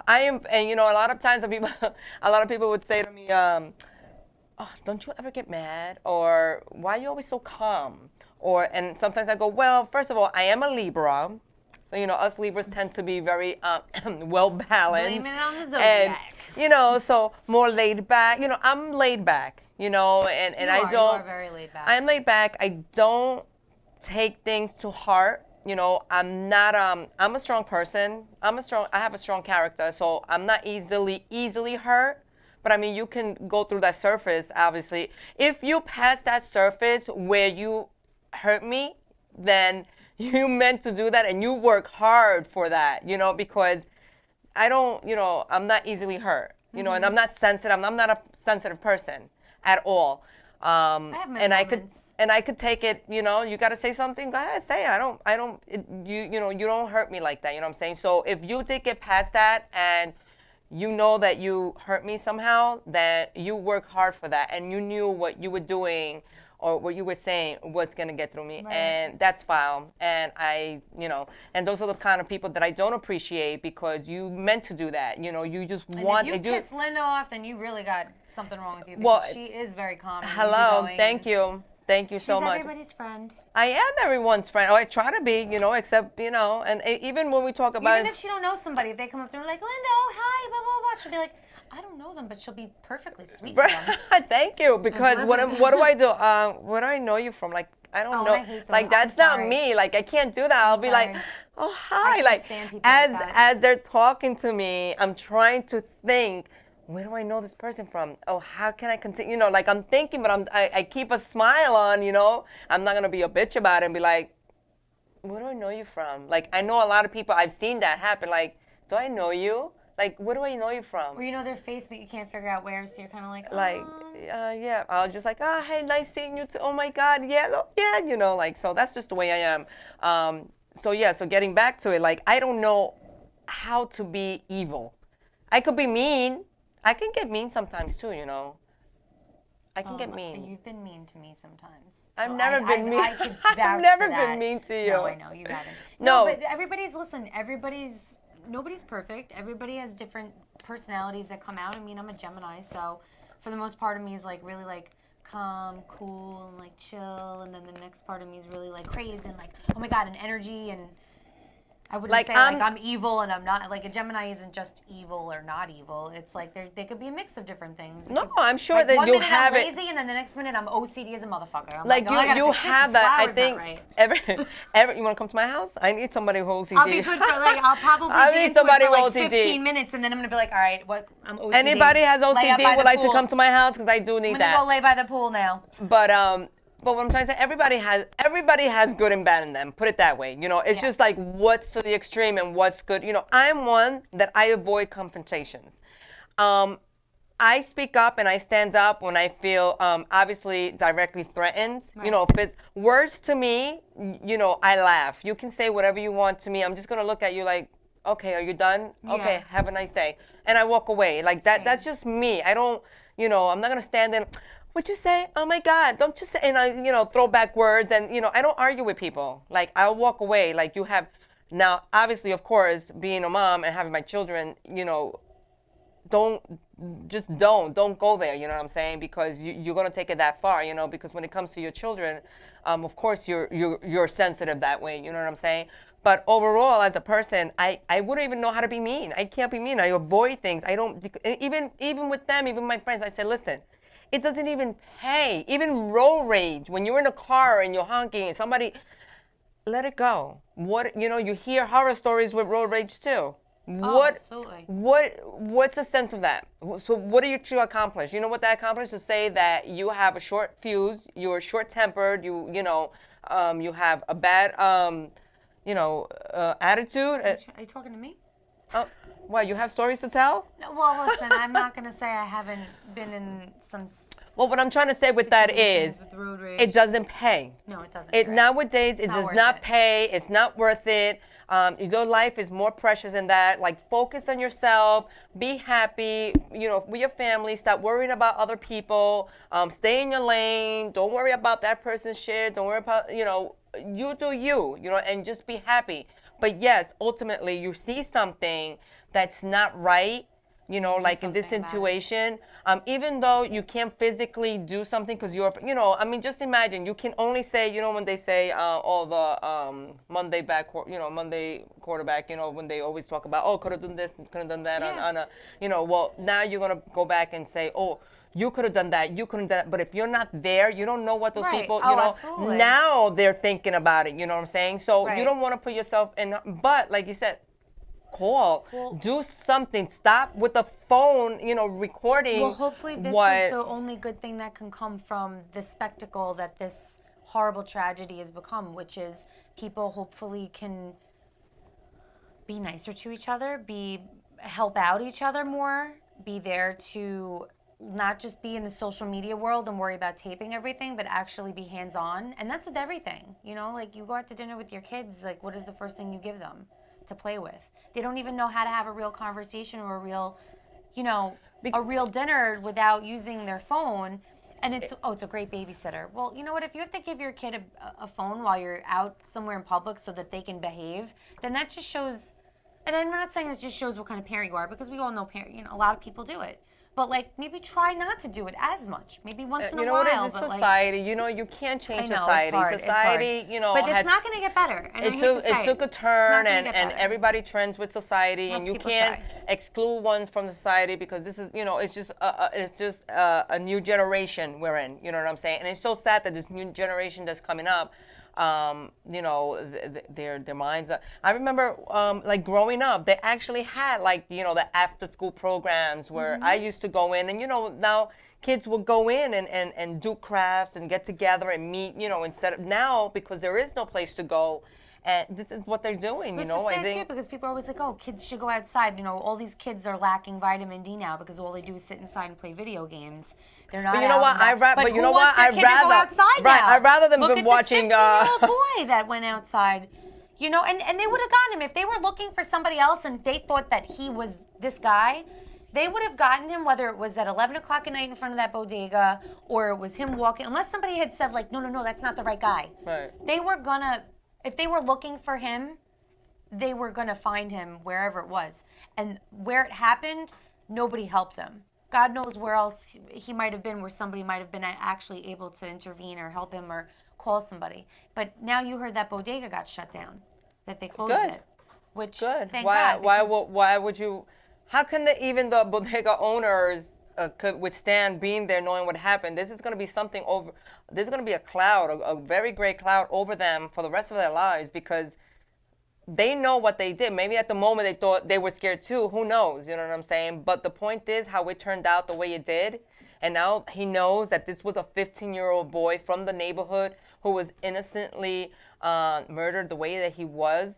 H: I am, and a lot of times a lot of people would say to me, oh, don't you ever get mad? Or why are you always so calm? And sometimes I go, well, first of all, I am a Libra. So, us Libras tend to be very well-balanced.
G: Blaming it on the zodiac.
H: And, so more laid back. I'm laid back, and I don't.
G: You are very laid back.
H: I'm laid back. I don't take things to heart. I'm not, I'm a strong person. I have a strong character, so I'm not easily hurt. But I mean, you can go through that surface, obviously. If you pass that surface where you hurt me, then you meant to do that and you work hard for that, because I don't, I'm not easily hurt, and I'm not sensitive. I'm not a sensitive person at all.
G: I have my moments.
H: I could take it, you got to say something, go ahead, say it. You don't hurt me like that, you know what I'm saying? So if you did get past that and you know that you hurt me somehow, then you work hard for that and you knew what you were doing or what you were saying was going to get through me.
G: Right.
H: And that's fine. And and those are the kind of people that I don't appreciate because you meant to do that. You just want to do.
G: If you piss Linda off, then you really got something wrong with you because she is very calm.
H: Hello, thank you. Thank you so much.
G: She's everybody's friend.
H: I am everyone's friend. Oh, I try to be, except, and even when we talk about.
G: Even if she don't know somebody, if they come up to her like, Linda, oh, hi, blah, blah, blah, she'll be like, I don't know them, but she'll be perfectly sweet to them.
H: Thank you, because what do I do? Where do I know you from? Like, I don't know.
G: I hate them.
H: Like, that's not me. Like, I can't do that. I'll be like, oh, hi.
G: I can't stand people like that.
H: As they're talking to me, I'm trying to think, where do I know this person from? Oh, how can I continue? Like I'm thinking, but I keep a smile on, I'm not going to be a bitch about it and be like, where do I know you from? Like, I know a lot of people, I've seen that happen. Like, do I know you? Like, where do I know you from?
G: Or you know their face, but you can't figure out where, so you're kind of like, oh.
H: Like, yeah. I was just like, oh, hey, nice seeing you too. Oh, my God, yeah, so that's just the way I am. So getting back to it, like, I don't know how to be evil. I could be mean. I can get mean sometimes too, I can get mean.
G: You've been mean to me sometimes.
H: So I've never been mean.
G: I could vouch
H: I've never
G: for that.
H: been mean to you.
G: No, I know you haven't.
H: No,
G: but nobody's perfect. Everybody has different personalities that come out. I mean, I'm a Gemini, so for the most part of me is like really like calm, cool, and like chill, and then the next part of me is really like crazed and like, oh my God, and energy and. I wouldn't
H: Like,
G: say like I'm evil and I'm not. Like a Gemini isn't just evil or not evil. It's like they could be a mix of different things.
H: No, I'm sure
G: like
H: that
G: one
H: you
G: minute
H: have
G: I'm
H: it.
G: lazy and then the next minute I'm OCD as a motherfucker. I'm
H: Like
G: oh, I gotta
H: you
G: fix this.
H: have
G: This
H: that. I
G: flower's
H: think
G: not right.
H: every you want to come to my house? I need somebody who OCD.
G: I'll be good for like I'll probably
H: I
G: be
H: need
G: into
H: somebody
G: it for like
H: with OCD.
G: 15 minutes and then I'm gonna be like, all right, what I'm OCD.
H: Anybody has
G: Lay up
H: OCD
G: by
H: would
G: the
H: like to
G: pool.
H: come to my house because I do need
G: I'm
H: that.
G: gonna go lay by the pool now.
H: But what I'm trying to say, everybody has good and bad in them. Put it that way. You know, it's just like what's to the extreme and what's good. You know, I'm one that I avoid confrontations. I speak up and I stand up when I feel obviously directly threatened.
G: Right.
H: You know, if it's words to me, you know, I laugh. You can say whatever you want to me. I'm just gonna look at you like, okay, are you done?
G: Yeah.
H: Okay, have a nice day, and I walk away. Like that.
G: Same.
H: That's just me. I don't. You know, I'm not gonna stand there. What'd you say? Oh my God, don't you say, and I, you know, throw back words, and, you know, I don't argue with people. Like, I'll walk away. Like, you have, now, obviously, of course, being a mom and having my children, you know, don't go there, you know what I'm saying? Because you're going to take it that far, you know, because when it comes to your children, of course, you're sensitive that way, you know what I'm saying? But overall, as a person, I wouldn't even know how to be mean. I can't be mean. I avoid things. I don't, even with them, even my friends, I say, listen, it doesn't even pay. Even road rage, when you're in a car and you're honking and somebody, let it go. What, you know, you hear horror stories with road rage too.
G: Absolutely.
H: What's the sense of that? So what are you to accomplish? You know what that accomplishes? To say that you have a short fuse, you're short-tempered, you have a bad, attitude.
G: Are you talking to me?
H: What, you have stories to tell?
G: No, well, listen, I'm not going to say I haven't been in some.
H: Well, what I'm trying to say with that is,
G: with road rage.
H: it doesn't pay.
G: No, it doesn't.
H: Nowadays, it does not pay. It's not worth it. Your life is more precious than that. Like, focus on yourself. Be happy. You know, with your family. Stop worrying about other people. Stay in your lane. Don't worry about that person's shit. Don't worry about, you know, you do you, you know, and just be happy. But yes, ultimately, you see something that's not right, you know, like in this situation, even though you can't physically do something because you're, you know, I mean, just imagine, you can only say, you know, when they say Monday quarterback, you know, when they always talk about, oh, could have done this, could have done that on a, you know, well, now you're going to go back and say, oh, you could have done that, you couldn't have done that. But if you're not there, you don't know what those people, you know,
G: absolutely.
H: now they're thinking about it, you know what I'm saying? So you don't want to put yourself in, but like you said, call, do something, stop with the phone, you know, recording.
G: Well, hopefully this is the only good thing that can come from the spectacle that this horrible tragedy has become, which is people hopefully can be nicer to each other, help out each other more, be there to not just be in the social media world and worry about taping everything, but actually be hands-on. And that's with everything, you know, like you go out to dinner with your kids, like what is the first thing you give them to play with? They don't even know how to have a real conversation or a real, you know, a real dinner without using their phone. And it's a great babysitter. Well, you know what? If you have to give your kid a phone while you're out somewhere in public so that they can behave, then that just shows. And I'm not saying it just shows what kind of parent you are, because we all know a lot of people do it. But like, maybe try not to do it as much. Maybe once in a while.
H: You know what it is? It's society. You know, you can't change society. Society, you know,
G: but it's not going to get better. And
H: it took a turn, and everybody trends with society, and you can't exclude one from society because this is, you know, it's just a new generation we're in. You know what I'm saying? And it's so sad that this new generation that's coming up. You know, their minds. I remember, like growing up, they actually had like, you know, the after school programs where I used to go in, and you know, now kids will go in and do crafts and get together and meet, you know, instead of now, because there is no place to go. And this is what they're doing, you know.
G: I think too, because people are always like, "Oh, kids should go outside." You know, all these kids are lacking vitamin D now because all they do is sit inside and play video games. They're not.
H: But you know what? I'd rather.
G: But you know what? I'd rather go outside now.
H: I'd rather than
G: Look at
H: watching.
G: This 15-year-old boy that went outside. You know, and they would have gotten him if they were looking for somebody else and they thought that he was this guy. They would have gotten him whether it was at 11 o'clock at night in front of that bodega or it was him walking. Unless somebody had said like, no, that's not the right guy.
H: Right.
G: They were gonna. If they were looking for him, they were going to find him wherever it was. And where it happened, nobody helped him. God knows where else he might have been, where somebody might have been actually able to intervene or help him or call somebody. But now you heard that bodega got shut down, that they closed it. which
H: Good.
G: thank
H: Why?
G: God.
H: Why would you? How can even the bodega owners could withstand being there, knowing what happened? This is going to be something over. There's going to be a cloud, a very great cloud over them for the rest of their lives because they know what they did. Maybe at the moment they thought they were scared too. Who knows? You know what I'm saying? But the point is how it turned out the way it did. And now he knows that this was a 15-year-old boy from the neighborhood who was innocently murdered the way that he was.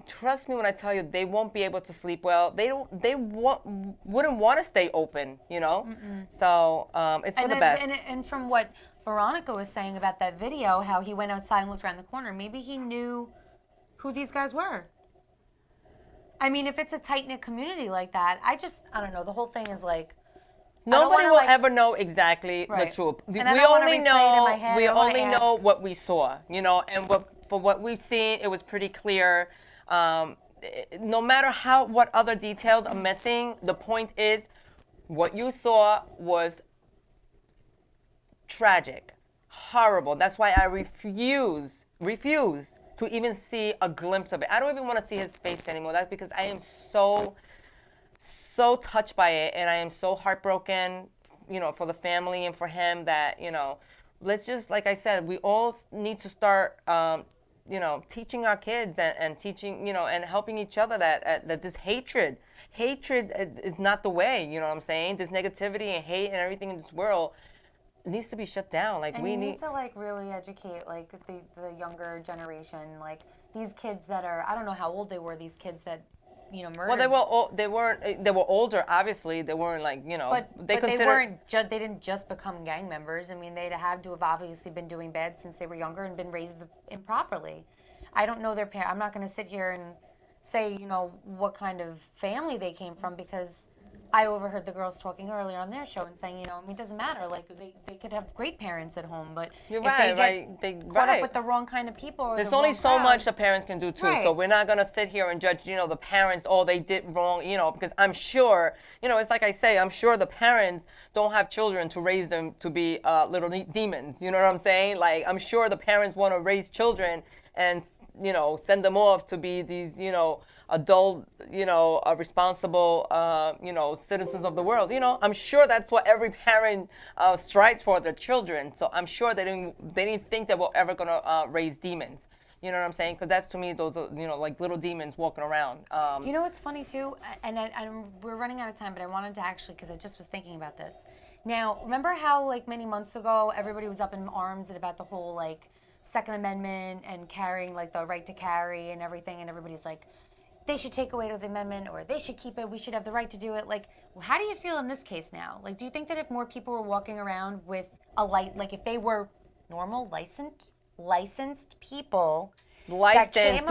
H: Trust me when I tell you, they won't be able to sleep well. Wouldn't want to stay open, you know? So it's for the best.
G: And from what Veronica was saying about that video, how he went outside and looked around the corner, maybe he knew who these guys were. I mean, if it's a tight-knit community like that, I don't know. The whole thing is like,
H: nobody will ever know exactly the truth. We only know what we saw, you know, and for what we've seen, it was pretty clear. No matter what other details are missing, the point is what you saw was tragic, horrible. That's why I refuse to even see a glimpse of it. I don't even want to see his face anymore. That's because I am so touched by it, and I am so heartbroken, you know, for the family and for him that, you know, let's just, like I said, we all need to start, you know, teaching our kids and teaching, you know, and helping each other that this hatred is not the way, you know what I'm saying? This negativity and hate and everything in this world needs to be shut down. Like,
G: we need to like really educate like the younger generation, like these kids that are, I don't know how old they were, these kids that, you know, murdered.
H: Well, they were older, obviously. They weren't like, you know,
G: but they didn't just become gang members. I mean, they'd have to have obviously been doing bad since they were younger and been raised improperly. I don't know their parents. I'm not going to sit here and say, you know, what kind of family they came from, because I overheard the girls talking earlier on their show and saying, you know, I mean, it doesn't matter. Like, they could have great parents at home, but
H: You're
G: if
H: right,
G: they get caught up with the wrong kind of people, or
H: there's
G: the
H: only
G: wrong
H: so
G: crowd,
H: much the parents can do too.
G: Right.
H: So we're not gonna sit here and judge, you know, the parents. Oh, they did wrong, you know, because I'm sure, you know, it's like I say, I'm sure the parents don't have children to raise them to be little demons. You know what I'm saying? Like, I'm sure the parents want to raise children and, you know, send them off to be these, you know, adult, you know, responsible, you know, citizens of the world. You know, I'm sure that's what every parent strives for their children. So I'm sure they didn't think they were ever gonna raise demons. You know what I'm saying? Because that's, to me, those are, you know, like little demons walking around.
G: You know what's funny too, and we're running out of time, but I wanted to actually, because I just was thinking about this. Now, remember how like many months ago everybody was up in arms about the whole like Second Amendment and carrying, like the right to carry and everything, and everybody's like, they should take away the amendment, or they should keep it, we should have the right to do it. Like, how do you feel in this case now? Like, do you think that if more people were walking around with a like if they were normal, licensed people, licensed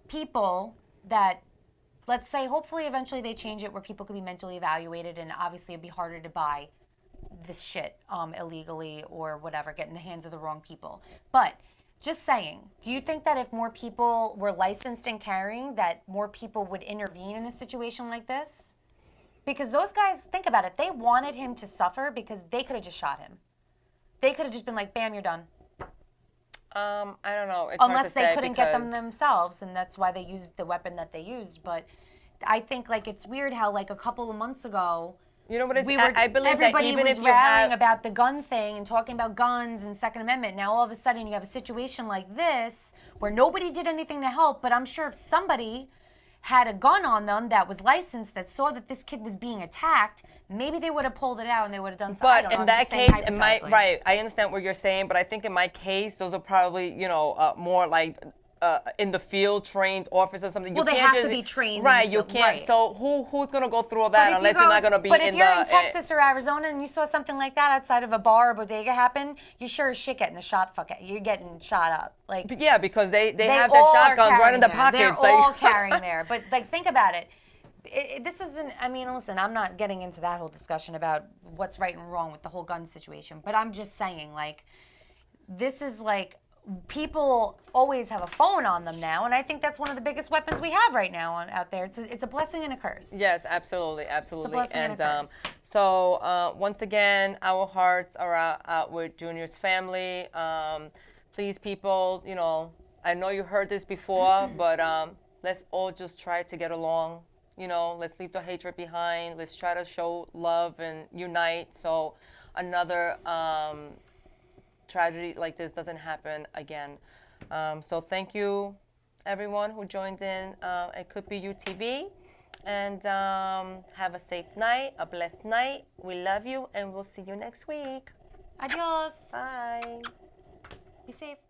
G: people that, let's say, hopefully eventually they change it where people could be mentally evaluated, and obviously it'd be harder to buy this shit illegally or whatever, get in the hands of the wrong people. But just saying, do you think that if more people were licensed and carrying, that more people would intervene in a situation like this? Because those guys, think about it, they wanted him to suffer because they could have just shot him. They could have just been like, bam, you're done.
H: I don't know. It's
G: unless they couldn't get them themselves, and that's why they used the weapon that they used. But I think like it's weird how like a couple of months ago,
H: you know what it is? I believe
G: everybody
H: that even
G: was
H: if you
G: rallying about the gun thing and talking about guns and Second Amendment. Now all of a sudden you have a situation like this where nobody did anything to help, but I'm sure if somebody had a gun on them that was licensed, that saw that this kid was being attacked, maybe they would have pulled it out and they would have done something.
H: But in that case, right, I understand what you're saying, but I think in my case, those are probably, you know, more like in the field trained officers or something.
G: Well, they have to be trained.
H: Right, you can't. Right. So who's going to go through all that unless you're not going to be in the...
G: But if you're in Texas or Arizona and you saw something like that outside of a bar or bodega happen, you sure as shit getting the shot, you're getting shot up. Like,
H: yeah, because they have their shotguns right in the pockets.
G: They're all carrying there. But like, think about it. This isn't, I mean, listen, I'm not getting into that whole discussion about what's right and wrong with the whole gun situation, but I'm just saying, like, this is like, people always have a phone on them now, and I think that's one of the biggest weapons we have right now out there. It's a blessing and a curse.
H: Yes, absolutely.
G: It's a blessing and a curse.
H: So once again, our hearts are out with Junior's family. Please, people, you know, I know you heard this before, but let's all just try to get along. You know, let's leave the hatred behind. Let's try to show love and unite so another tragedy like this doesn't happen again. So thank you, everyone who joined in. It Could Be You TV. And have a safe night, a blessed night. We love you, and we'll see you next week.
G: Adios.
H: Bye.
G: Be safe.